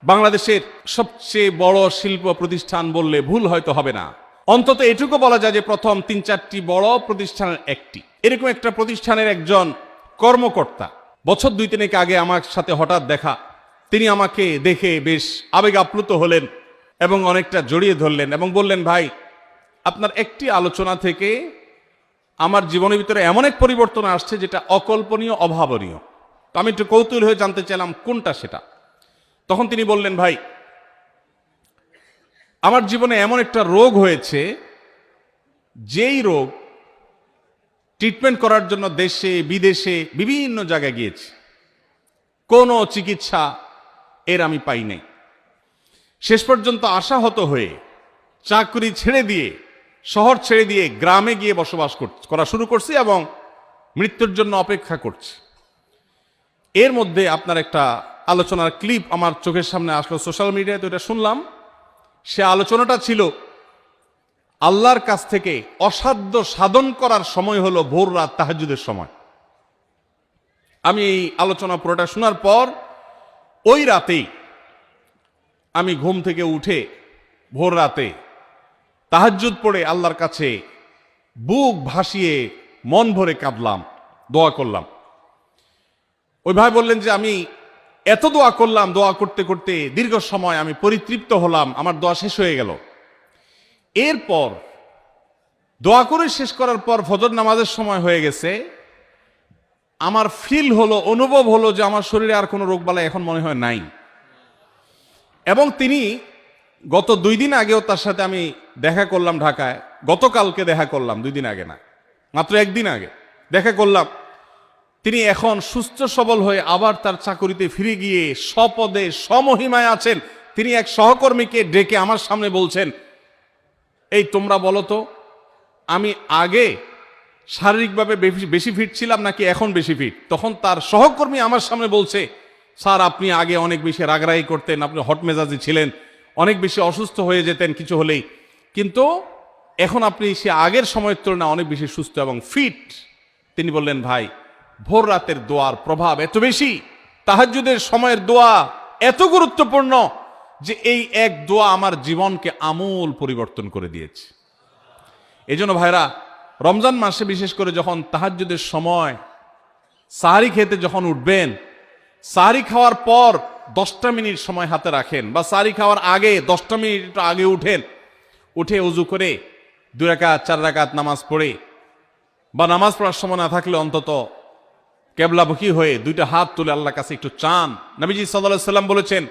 বাংলাদেশের সবচেয়ে বড় শিল্প প্রতিষ্ঠান বললে ভুল হয়তো হবে না। অন্তত এটুকু বলা যায় যে প্রথম ৩-৪টি বড় প্রতিষ্ঠানের একটি। এরকম একটা প্রতিষ্ঠানের একজন কর্মকর্তা বছর ২-৩ আগে আমার সাথে হঠাৎ দেখা। তিনি আমাকে দেখে বেশ আবেগ আপ্লুত হলেন এবং অনেকটা জড়িয়ে ধরলেন এবং বললেন, ভাই, আপনার একটি আলোচনা থেকে আমার জীবনের ভিতরে এমন এক পরিবর্তন আসছে যেটা অকল্পনীয়, অভাবনীয়। তো আমি একটু কৌতূহল হয়ে জানতে চাইলাম কোনটা সেটা। তখন তিনি বললেন, ভাই, আমার জীবনে এমন একটা রোগ হয়েছে, যেই রোগ ট্রিটমেন্ট করার জন্য দেশে বিদেশে বিভিন্ন জায়গায় গিয়েছি, কোনো চিকিৎসা এর আমি পাই নাই। শেষ পর্যন্ত আশাহত হয়ে চাকরি ছেড়ে দিয়ে, শহর ছেড়ে দিয়ে গ্রামে গিয়ে বসবাস করা শুরু করছি এবং মৃত্যুর জন্য অপেক্ষা করছি। এর মধ্যে আপনার একটা আলোচনার ক্লিপ আমার চোখের সামনে আসলো সোশ্যাল মিডিয়ায়, তো এটা শুনলাম। সে আলোচনাটা ছিল আল্লাহর কাছ থেকে অসাধ্য সাধন করার সময় হলো ভোর রাত, তাহাজ্জুদের সময়। আমি এই আলোচনা পুরোটা শোনার পর ওই রাতেই আমি ঘুম থেকে উঠে ভোর রাতে তাহাজ্জুদ পড়ে আল্লাহর কাছে বুক ভাসিয়ে মন ভরে কাঁদলাম, দোয়া করলাম। ওই ভাই বললেন যে আমি এত দোয়া করলাম, দোয়া করতে করতে দীর্ঘ সময় আমি পরিতৃপ্ত হলাম, আমার দোয়া শেষ হয়ে গেল। এরপর দোয়া করে শেষ করার পর ফজর নামাজের সময় হয়ে গেছে, আমার ফিল হলো, অনুভব হলো যে আমার শরীরে আর কোনো রোগবালাই এখন মনে হয় নাই। এবং তিনি গত 2 দিন আগেও তার সাথে আমি দেখা করলাম ঢাকায়, গতকালকে দেখা করলাম, 2 দিন আগে না, মাত্র 1 দিন আগে দেখা করলাম। তিনি এখন সুস্থ সবল হয়ে আবার তার চাকরিতে ফিরে গিয়ে স্বপদে সমহিমায় আছেন। তিনি এক সহকর্মীকে ডেকে আমার সামনে বলছেন, এই তোমরা বলো তো, আমি আগে শারীরিকভাবে বেশি ফিট ছিলাম নাকি এখন বেশি ফিট? তখন তার সহকর্মী আমার সামনে বলছে, স্যার, আপনি আগে অনেক বেশি রাগারাগি করতেন, আপনি হট মেজাজি ছিলেন, অনেক বেশি অসুস্থ হয়ে যেতেন কিছু হলেই, কিন্তু এখন আপনি সে আগের সময়ের তুলনায় অনেক বেশি সুস্থ এবং ফিট। তিনি বললেন, ভাই, ভোর রাতের দোয়ার প্রভাব এত বেশি, তাহাজ্জুদের সময়ের দোয়া এত গুরুত্বপূর্ণ যে এই এক দোয়া আমার জীবনকে আমূল পরিবর্তন করে দিয়েছে। এই জন্য ভাইরা, রমজান মাসে বিশেষ করে যখন তাহাজ্জুদের সময় সাহারি খেতে যখন উঠবেন, সাহারি খাওয়ার পর 10টা মিনিট সময় হাতে রাখেন, বা সাহারি খাওয়ার আগে 10টা মিনিট একটু আগে উঠে উজু করে 2 রাকাত 4 রাকাত নামাজ পড়ে, বা নামাজ পড়ার সময় না থাকলে অন্তত কেবলামুখী হয়ে 2টা হাত তুলে আল্লাহর কাছে একটু চান। নবীজি সাল্লাল্লাহু আলাইহি ওয়াসাল্লাম বলেছেন,